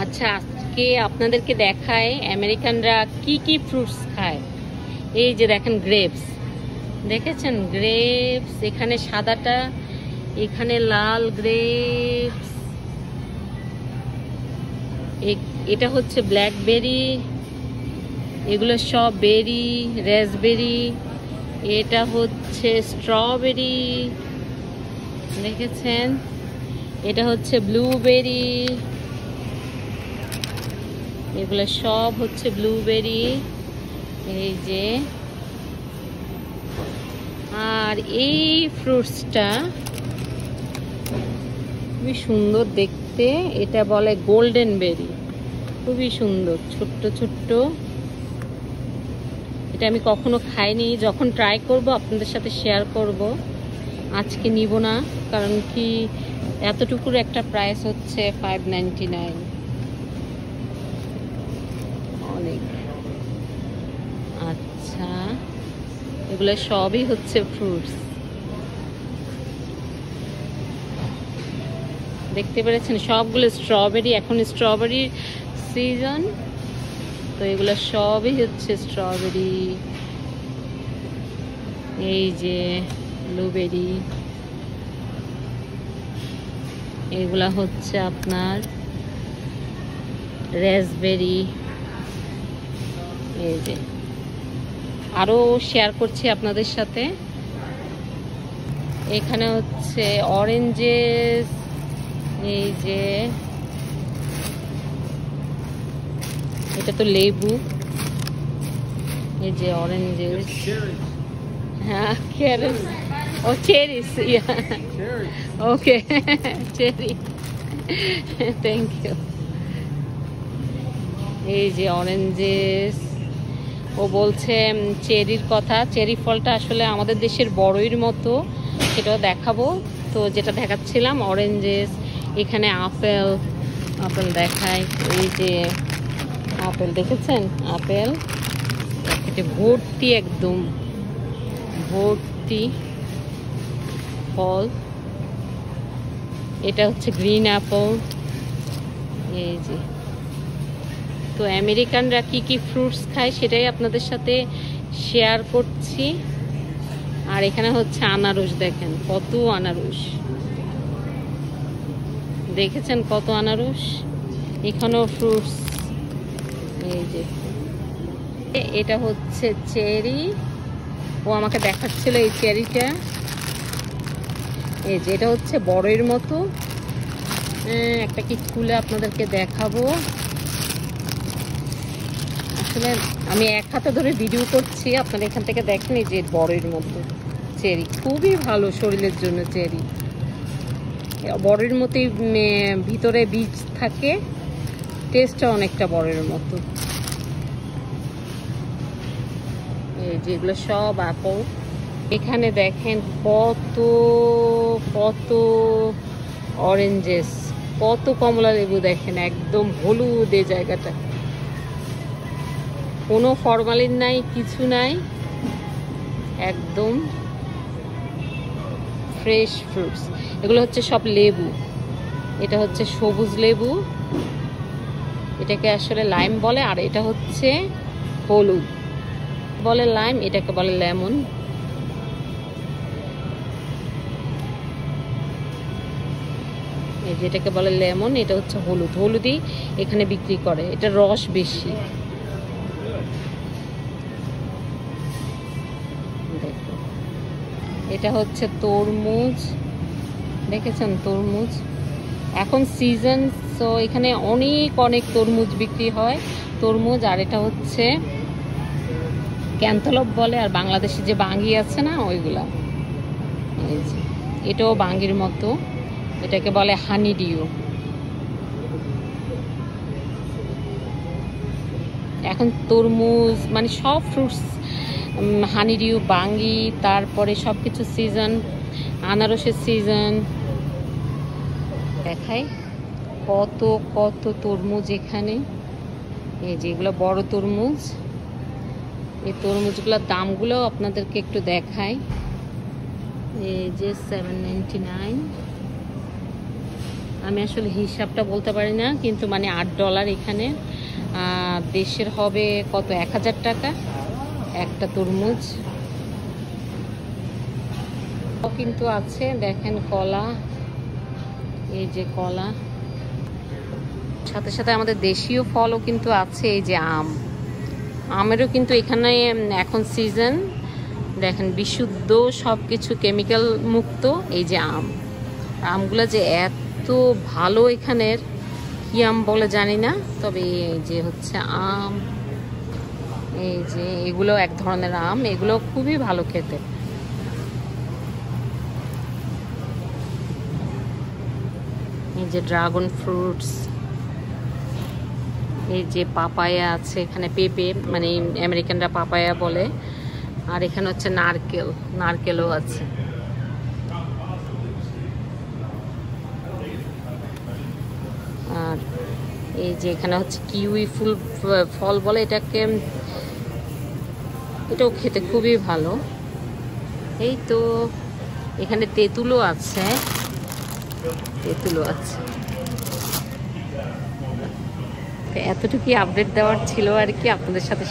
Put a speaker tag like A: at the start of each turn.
A: আচ্ছা, আজকে আপনাদেরকে দেখায় আমেরিকানরা কি কি ফ্রুটস খায়। এই যে দেখেন গ্রেপস, দেখেছেন গ্রেপস, এখানে সাদাটা, এখানে লাল গ্রেপস, এটা হচ্ছে ব্ল্যাকবেরি, এগুলো সব বেরি, রেসবেরি, এটা হচ্ছে স্ট্রবেরি, দেখেছেন, এটা হচ্ছে ব্লুবেরি, এগুলো সব হচ্ছে ব্লুবেরি। এই যে, আর এই ফ্রুটসটা খুবই সুন্দর দেখতে, এটা বলে গোল্ডেন বেরি, খুবই সুন্দর, ছোট্ট ছোট্ট। এটা আমি কখনো খাইনি, যখন ট্রাই করব আপনাদের সাথে শেয়ার করব। আজকে নিব না, কারণ কি এতটুকুর একটা প্রাইস হচ্ছে $5.99, অনেক। আচ্ছা, এগুলো সবই হচ্ছে ফ্রুটস, দেখতে পেরেছেন, সবগুলো স্ট্রবেরি, এখন স্ট্রবেরির সিজন, তো এগুলো সবই হচ্ছে স্ট্রবেরি। এই যে ব্লুবেরি, এগুলা হচ্ছে আপনার রেসবেরি। এই যে আরো শেয়ার করছি আপনাদের সাথে, এখানে হচ্ছে অরেঞ্জেস, এই যে এটা তো লেবু, এই যে অরেঞ্জেস, হ্যাঁ ক্যারট, ও cherries, okay cherry, thank you. এই যে অরেঞ্জেস, ও বলছে চেরির কথা, চেরি ফলটা আসলে আমাদের দেশের বড়ইর মতো, সেটাও দেখাবো। তো যেটা দেখাচ্ছিলাম অরেঞ্জেস, এখানে আপেল, আপেল দেখায়, এই যে আপেল দেখেছেন, আপেল এটা ভর্তি, একদম ভর্তি ফল। এটা হচ্ছে গ্রিন অ্যাপল। এই যে, তো আমেরিকানরা কি কি ফ্রুটস খায় সেটাই আপনাদের সাথে শেয়ার করছি। আর এখানে হচ্ছে আনারস, দেখেন কত আনারস, দেখেছেন কত আনারস, এখানেও ফ্রুটস। এই যে এটা হচ্ছে চেরি, ও আমাকে দেখাচ্ছিল এই চেরিটা। এই যে এটা হচ্ছে বড়ের মতো, একটা কি খুলে আপনাদেরকে দেখাবো। আসলে আমি এক হাতে ধরে ভিডিও করছি, আপনারা এখান থেকে দেখেন, এই যে বড়ের মতো চেরি, খুবই ভালো শরীরের জন্য চেরি। বড়ের মতোই ভিতরে বীজ থাকে, টেস্টটা অনেকটা বড়ের মতো। এই যেগুলো সব আপেল। এখানে দেখেন কত কত অরেঞ্জেস, কত কমলা লেবু, দেখেন একদম হলুদ এই জায়গাটা, কোনো ফরমালিন নাই, কিছু নাই, একদম ফ্রেশ ফ্রুটস। এগুলো হচ্ছে সব লেবু, এটা হচ্ছে সবুজ লেবু, এটাকে আসলে লাইম বলে, আর এটা হচ্ছে হলুদ বলে লাইম, এটাকে বলে লেমন। এই যেটাকে বলে লেমন, এটা হচ্ছে হলুদ, হলুদই এখানে বিক্রি করে, এটা রস বেশি। এটা হচ্ছে তরমুজ, দেখেছেন তরমুজ, এখন সিজন, তো এখানে অনেক অনেক তরমুজ বিক্রি হয়, তরমুজ। আর এটা হচ্ছে ক্যান্তালপ বলে, আর বাংলাদেশে যে বাঙ্গি আছে না, ওইগুলা। এই যে এটাও বাঙ্গির মতো, এটাকে বলে হানি ডিউ। এখন তরমুজ মানে সব ফ্রুটস, হানি ডিউ, বাঙ্গি, তারপরে সব কিছু সিজন, আনারসের সিজন। দেখাই কত কত তরমুজ এখানে, এই যে এগুলো বড় তরমুজ, এই তরমুজগুলোর দামগুলো আপনাদেরকে একটু দেখাই। এই যে $7.99, আমি আসলে হিসাবটা বলতে পারি না, কিন্তু মানে $8 এখানে। দেশের হবে কত, 1000 টাকা একটা তরমুজ। কিন্তু আছে, দেখেন কলা, এই যে কলা, সাথে সাথে আমাদের দেশীয় ফলও কিন্তু আছে। এই যে আম, আমেরও কিন্তু এখানে এখন সিজন। দেখেন বিশুদ্ধ সবকিছু, কেমিক্যাল মুক্ত। এই যে আম, আমগুলো যে এত ভালো এখানের, কি আম বলে জানি না, তবে এই যে হচ্ছে আম, এই যে এগুলো এক ধরনের আম, এগুলো খুবই ভালো খেতে। এই যে ড্রাগন ফ্রুটস, এই যে পাপায়া আছে এখানে, পেঁপে মানে আমেরিকানরা পাপায়া বলে। আর এখানে হচ্ছে নারকেল, নারকেলও আছে। আর এই যে এখানে হচ্ছে কিউই ফল বলে এটাকে, এটাও খেতে খুবই ভালো। এই তো এখানে তেঁতুলও আছে, তেঁতুলও আছে। এতটুকুই আপডেট দেওয়ার ছিল আর কি, আপনাদের সাথে